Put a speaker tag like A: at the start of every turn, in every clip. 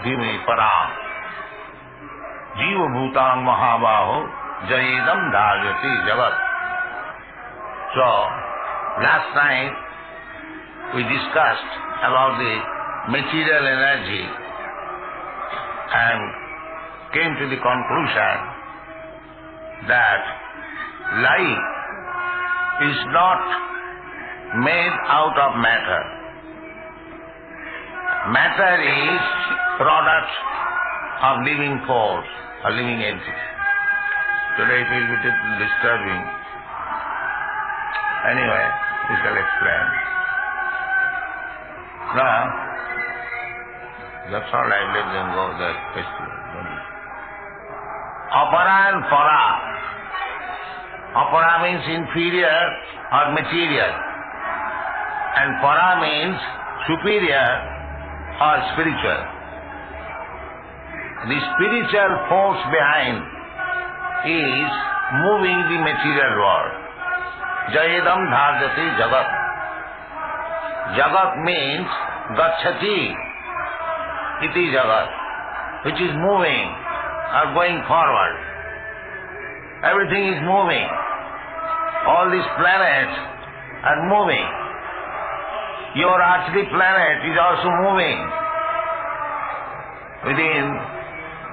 A: dhimi param. Jiva bhutang mahabaho jayedam dhāryati jagat. So, last night we discussed about the material energy and came to the conclusion that life is not made out of matter. Matter is product of living force, a living entity. Today it will be a little disturbing. Anyway, we shall explain. Now, that's all right, let them go, that question. Apara and para. Apara means inferior or material, and para means superior or spiritual. The spiritual force behind is moving the material world. Jayedam dhāryati jagat. Jagat means gacchati iti jagat, which is moving or going forward. Everything is moving. All these planets are moving. Your earthly planet is also moving. Within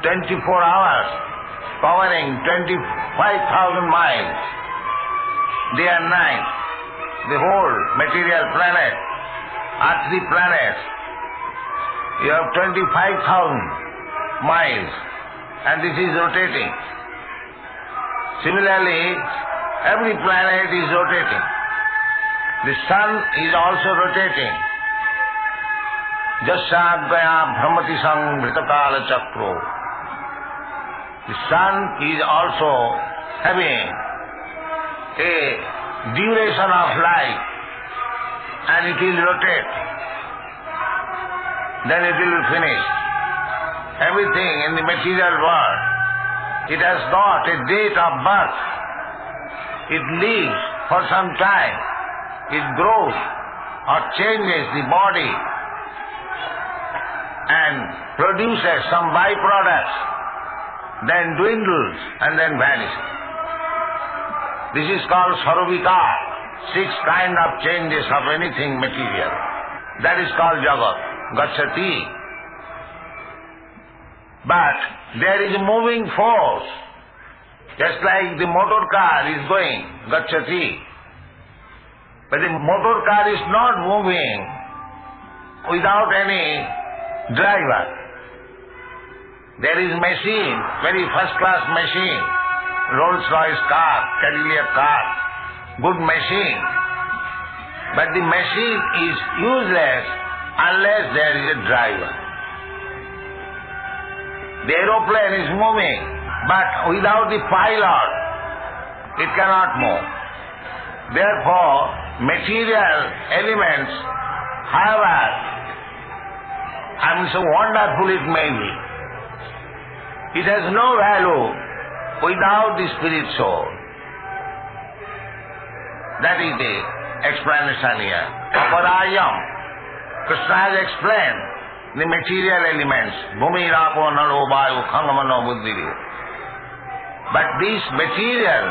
A: 24 hours, covering 25,000 miles, day and night, the whole material planet, earthly planet, you have 25,000 miles, and this is rotating. Similarly, every planet is rotating. The sun is also rotating. Jasyāgaya brahmati samvritakala chakro. The sun is also having a duration of life, and it will rotate. Then it will be finished. Everything in the material world, it has got a date of birth. It lives for some time. It grows or changes the body and produces some byproducts, then dwindles and then vanishes. This is called sarvika, 6 kinds of changes of anything material. That is called jagat, gacchati. But there is a moving force, just like the motor car is going, gacchati. But the motor car is not moving without any driver. There is machine, very first-class machine, Rolls-Royce car, Cadillac car, good machine. But the machine is useless unless there is a driver. The aeroplane is moving, but without the pilot, it cannot move. Therefore, material elements, however, so wonderful it may be, it has no value without the spirit soul. That is the explanation here. Aparayam. Krishna has explained the material elements, bhumi, rapo, nalo, vayu, khangamano, buddhi. But these material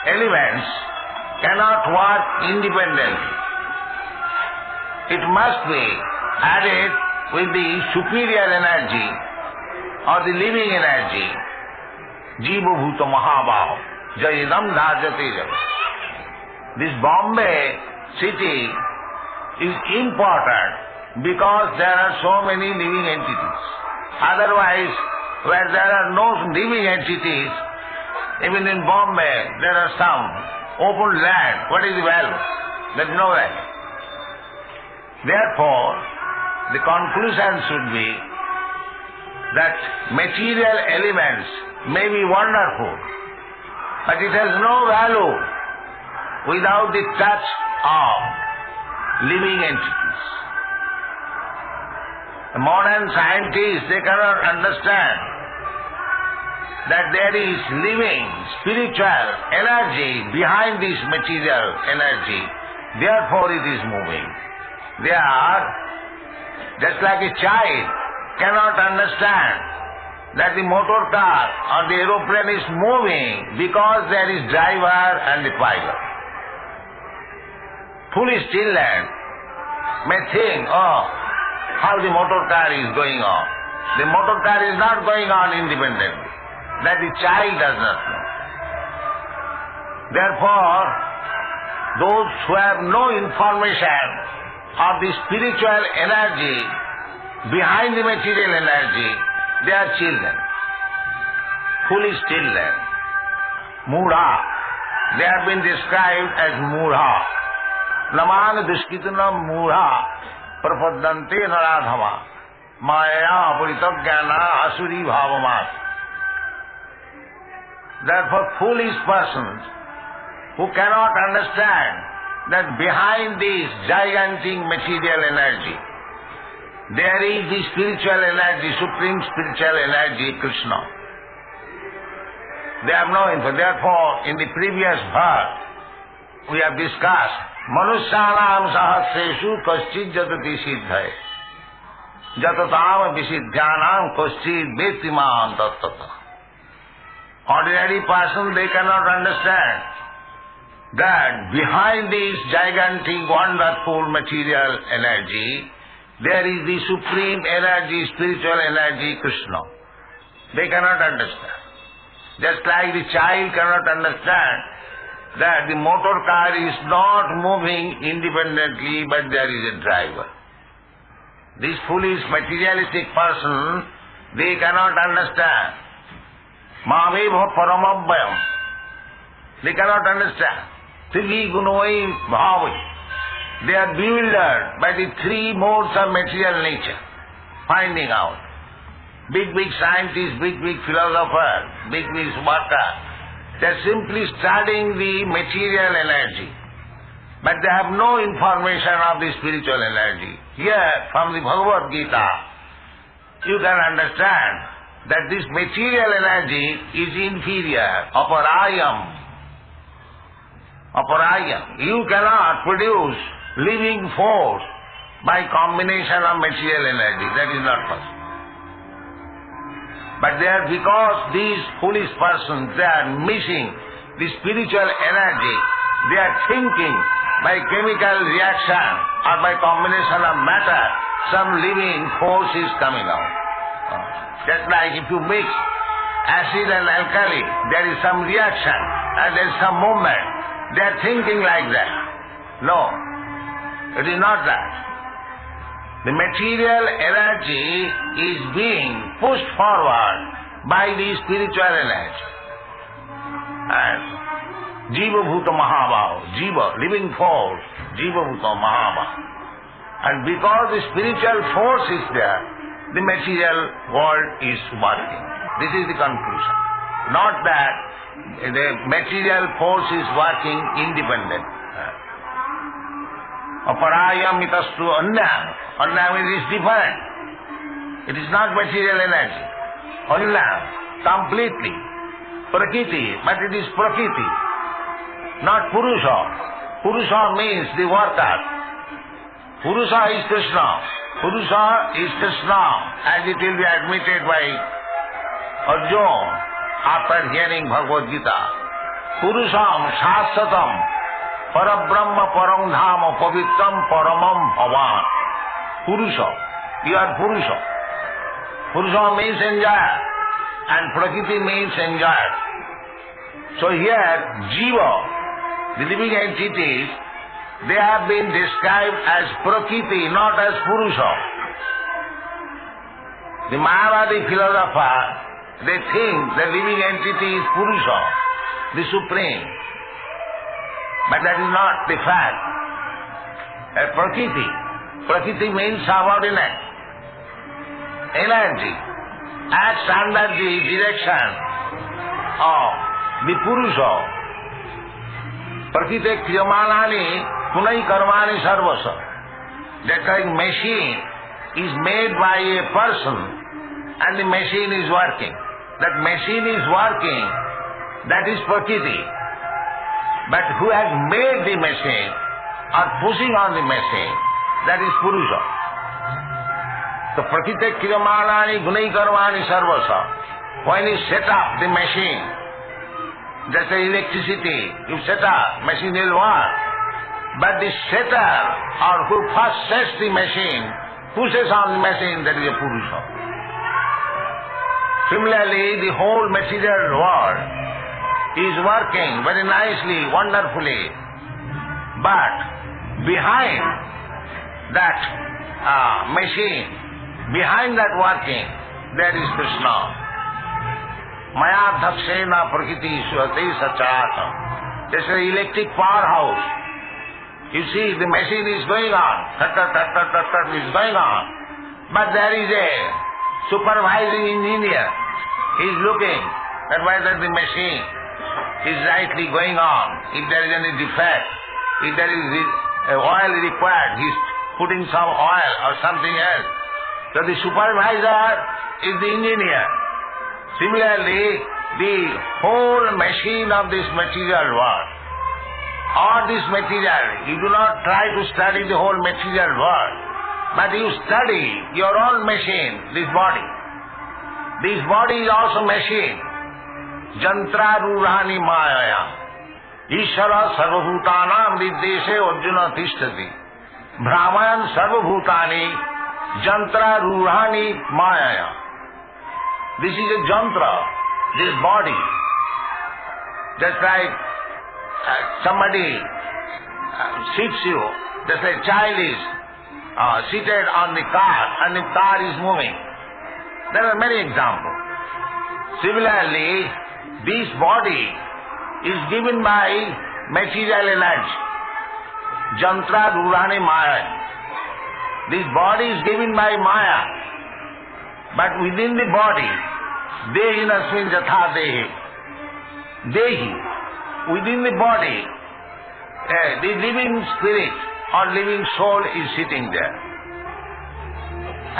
A: elements cannot work independently. It must be added with the superior energy or the living energy. Jiva bhuta mahabaho jayedam dhāryati jagat. This Bombay city is important because there are so many living entities. Otherwise, where there are no living entities, even in Bombay there are some open land. What is the value? There is no value. Therefore, the conclusion should be that material elements may be wonderful, but it has no value without the touch of living entities. The modern scientists, they cannot understand that there is living, spiritual energy behind this material energy. Therefore it is moving. They are just like a child cannot understand that the motor car or the aeroplane is moving because there is driver and the pilot. Foolish children may think, oh, how the motor car is going on. The motor car is not going on independently. That the child does not know. Therefore, those who have no information of the spiritual energy behind the material energy, they are children, foolish children, mudha. They have been described as mudha. Naman dushkitana mudha prapadante naradhama maya paritaggyana asuri bhavamat. Therefore, foolish persons who cannot understand that behind this gigantic material energy, there is the spiritual energy, supreme spiritual energy, Krishna. They have no info. Therefore, in the previous verse, we have discussed, Manusyanam sahasreshu kaschid jatati siddhai, jatatam visiddhyanam kaschid vetimam tattata. Ordinary person, they cannot understand that behind this gigantic, wonderful material energy, there is the supreme energy, spiritual energy, Krishna. They cannot understand. Just like the child cannot understand that the motor car is not moving independently, but there is a driver. This foolish materialistic person, they cannot understand. Mamevo paramabhyam. They cannot understand. Trili gunoi bhavi. They are bewildered by the three modes of material nature, finding out. Big scientists, big philosophers, big workers, they are simply studying the material energy, but they have no information of the spiritual energy. Here, from the Bhagavad-gītā, you can understand that this material energy is inferior, aparayam. You cannot produce living force by combination of material energy. That is not possible. But because these foolish persons, they are missing the spiritual energy, they are thinking by chemical reaction or by combination of matter, some living force is coming out. Just like if you mix acid and alkali, there is some reaction and there is some movement. They are thinking like that. No, it is not that. The material energy is being pushed forward by the spiritual energy. And Jiva Bhuta Mahabhava, Jiva, living force, Jiva Bhuta Mahabhava. And because the spiritual force is there, the material world is working. This is the conclusion. Not that the material force is working independent. Aparayam itastu annam. Annam is different. It is not material energy. Annam, completely. Prakriti, but it is Prakriti, not Purusha. Purusha means the worker. Purusha is Krishna. Purusha is Krishna, as it will be admitted by Arjuna after hearing Bhagavad Gita. Purusham Shasatam Parabrahma Param Dhama Pavitram Paramam Bhavan. Purusha. You are Purusha. Purusha means enjoyer and Prakriti means enjoyer. So here Jiva, the living entities, they have been described as Prakriti, not as Purusha. The Mayavadi philosopher, they think the living entity is Purusha, the Supreme. But that is not the fact. Prakriti means subordinate. Energy acts under the direction of the Purusha. Prakriti kriyamanani punai karmani sarvasa. That like machine is made by a person and the machine is working. That machine is working, that is Prakriti. But who has made the machine or pushing on the machine, that is Purusha. So prakite kriyamanani gunaikarmani sarvasa. When you set up the machine, just like electricity, you set up, machine will work. But the setter, or who first sets the machine, pushes on the machine, that is a Purusha. Similarly, the whole material world is working very nicely, wonderfully. But behind that machine, behind that working, there is Krishna. Maya dhakshena prakriti suhate sacharatam. This is an electric powerhouse. You see, the machine is going on, is going on. But there is a supervising engineer. He is looking at whether the machine is rightly going on. If there is any defect, if there is oil required, he is putting some oil or something else. So the supervisor is the engineer. Similarly, the whole machine of this material world, or this material, you do not try to study the whole material world, but you study your own machine, this body. This body is also machine. Jantra rurani mayaya. Ishara sarvabhutanam viddeshe arjuna tishtati. Brahmayan sarvabhutani jantra rurani mayaya. This is a jantra, this body. Just like somebody seats you, just like a child is seated on the car and the car is moving. There are many examples. Similarly, this body is given by material energy. Jantra Rurani Maya. This body is given by Maya. But within the body, Dehi Nasmin Jatha Dehi. Dehi. Within the body, the living spirit or living soul is sitting there.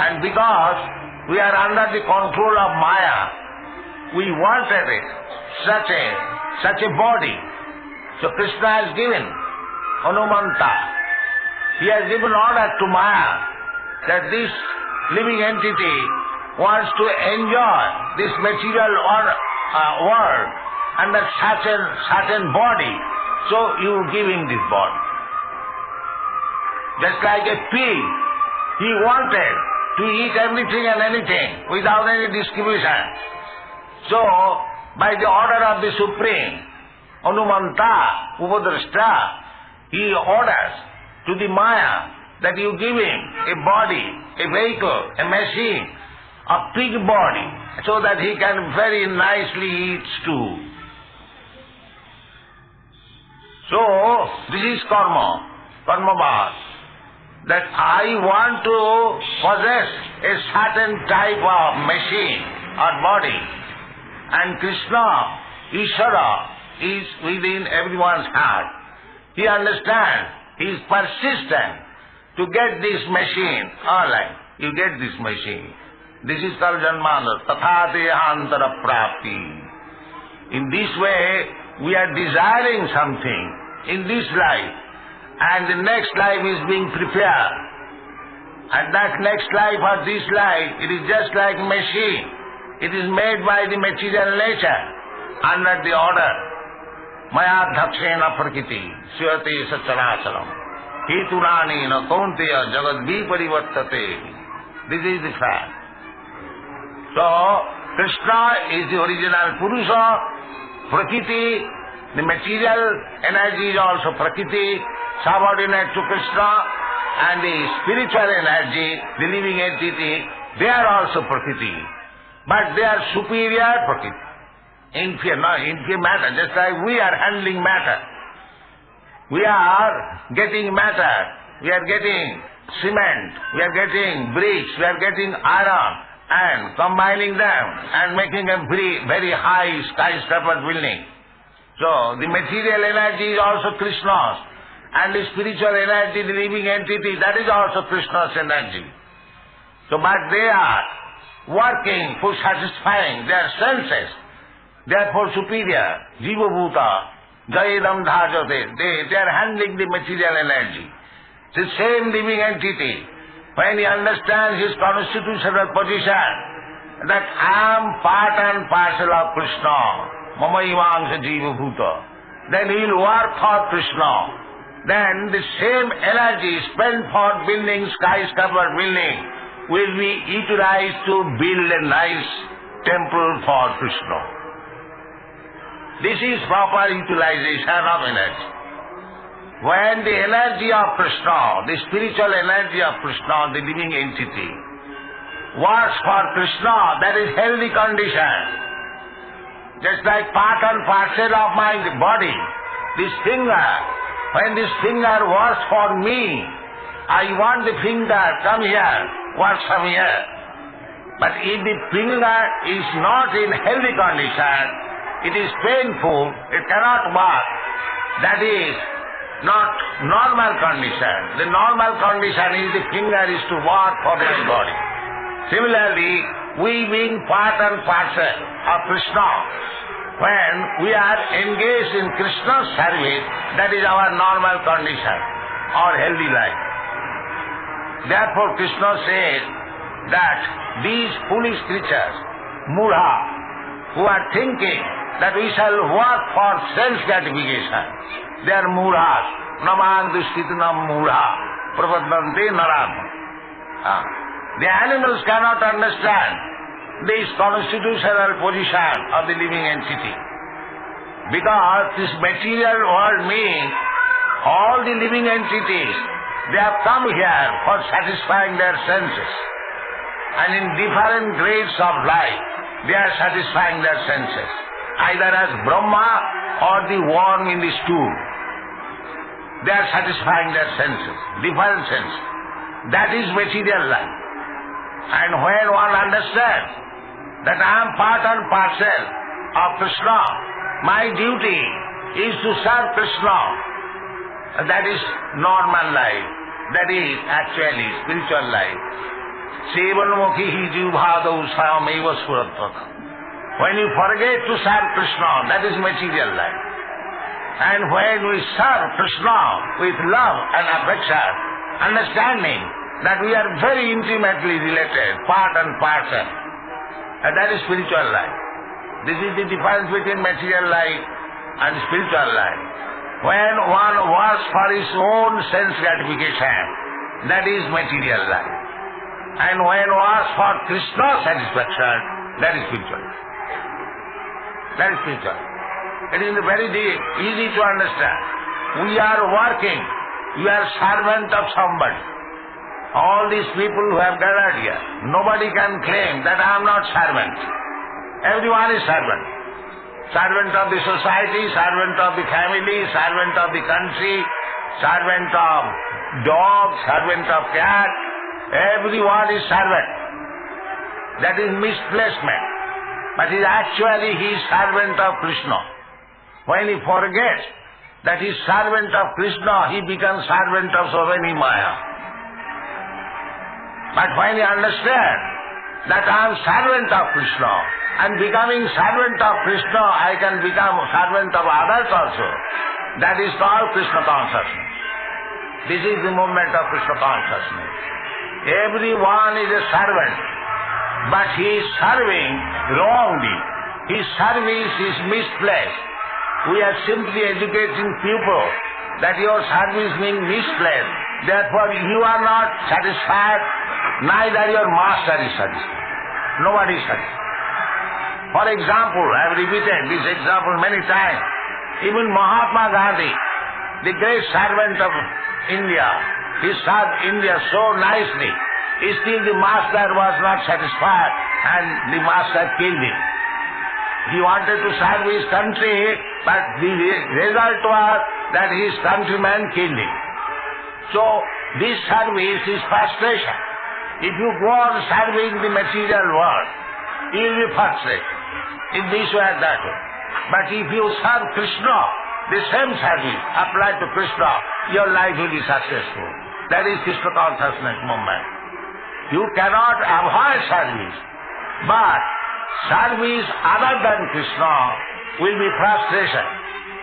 A: And because we are under the control of Maya, we wanted it, such a body. So Krishna has given Hanumanta. He has given order to Maya that this living entity wants to enjoy this material world under certain body, so you give him this body. Just like a pig, he wanted to eat everything and anything without any distribution. So, by the order of the Supreme, Hanumanta, Upadrashta, he orders to the Maya that you give him a body, a vehicle, a machine, a pig body, so that he can very nicely eat stew. So, this is karma bhav, that I want to possess a certain type of machine or body, and Krishna, Ishvara, is within everyone's heart. He understands, he is persistent to get this machine. All right, you get this machine. This is called Janmana, Tatha Dehantara Prapti. In this way, we are desiring something in this life, and the next life is being prepared. And that next life or this life, it is just like a machine. It is made by the material nature under the order. Maya dhakshena prakriti suyate sacharacharam hetunani na kaunteya jagad viparivartate. This is the fact. So, Krishna is the original Purusha, Prakriti, the material energy is also Prakriti, subordinate to Krishna, and the spiritual energy, the living entity, they are also Prakriti. But they are superior Prakriti. Inferior matter, just like we are handling matter. We are getting matter, we are getting cement, we are getting bricks, we are getting iron, and combining them and making a very high skyscraper building. So the material energy is also Krishna's, and the spiritual energy, the living entity, that is also Krishna's energy. So but they are working for satisfying their senses, therefore superior. Jiva Bhuta, Jayedam Dhajate, they are handling the material energy. The same living entity, when he understands his constitutional position, that I am part and parcel of Krishna, mama ivaṁsa jiva bhuta, then he will work for Krishna. Then the same energy spent for building skyscraper building will be utilized to build a nice temple for Krishna. This is proper utilization of energy. When the energy of Krishna, the spiritual energy of Krishna, the living entity, works for Krishna, that is healthy condition. Just like part and parcel of my body, this finger, when this finger works for me, I want the finger, come here, works from here. But if the finger is not in healthy condition, it is painful, it cannot work. That is not normal condition. The normal condition is the finger is to work for my body. Similarly, we being part and parcel of Krishna, when we are engaged in Krishna's service, that is our normal condition, or healthy life. Therefore Krishna says that these foolish creatures, mudha, who are thinking that we shall work for sense gratification, they are mudhas, namang dushkitanam mudha, prapadante naram. The animals cannot understand this constitutional position of the living entity, because this material world means all the living entities, they have come here for satisfying their senses, and in different grades of life they are satisfying their senses, either as Brahma or the worm in the stool. They are satisfying their senses, different senses. That is material life. And when one understands that I am part and parcel of Krishna, my duty is to serve Krishna. That is normal life. That is actually spiritual life. Sevanmukhihi jivbhadau sayameva suratvata. When you forget to serve Krishna, that is material life. And when we serve Krishna with love and affection, understanding that we are very intimately related, part and parcel, and that is spiritual life. This is the difference between material life and spiritual life. When one works for his own sense gratification, that is material life. And when one works for Krishna's satisfaction, that is spiritual life. That is spiritual. It is very easy to understand. We are working. We are servant of somebody. All these people who have gathered here, nobody can claim that I am not servant. Everyone is servant. Servant of the society, servant of the family, servant of the country, servant of dog, servant of cat. Everyone is servant. That is misplacement. But actually he is servant of Krishna. When he forgets that he is servant of Krishna, he becomes servant of so many Maya. But when he understands that I am servant of Krishna, and becoming servant of Krishna, I can become servant of others also. That is called Krishna Consciousness. This is the movement of Krishna Consciousness. Everyone is a servant, but he is serving wrongly. His service is misplaced. We are simply educating people that your service being misplaced. Therefore you are not satisfied, neither your master is satisfied. Nobody is satisfied. For example, I have repeated this example many times. Even Mahatma Gandhi, the great servant of India, he served India so nicely. Still the master was not satisfied and the master killed him. He wanted to serve his country, but the result was that his countrymen killed him. So this service is frustration. If you go on serving the material world, you will be frustrated in this way or that way. But if you serve Krishna, the same service applied to Krishna, your life will be successful. That is Krishna Consciousness movement. You cannot avoid service, but service other than Krishna will be frustration.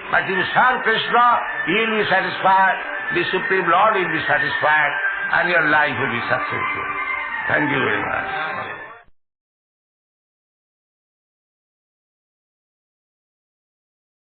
A: But if you serve Krishna, you will be satisfied, the Supreme Lord will be satisfied, and your life will be successful. Thank you very much.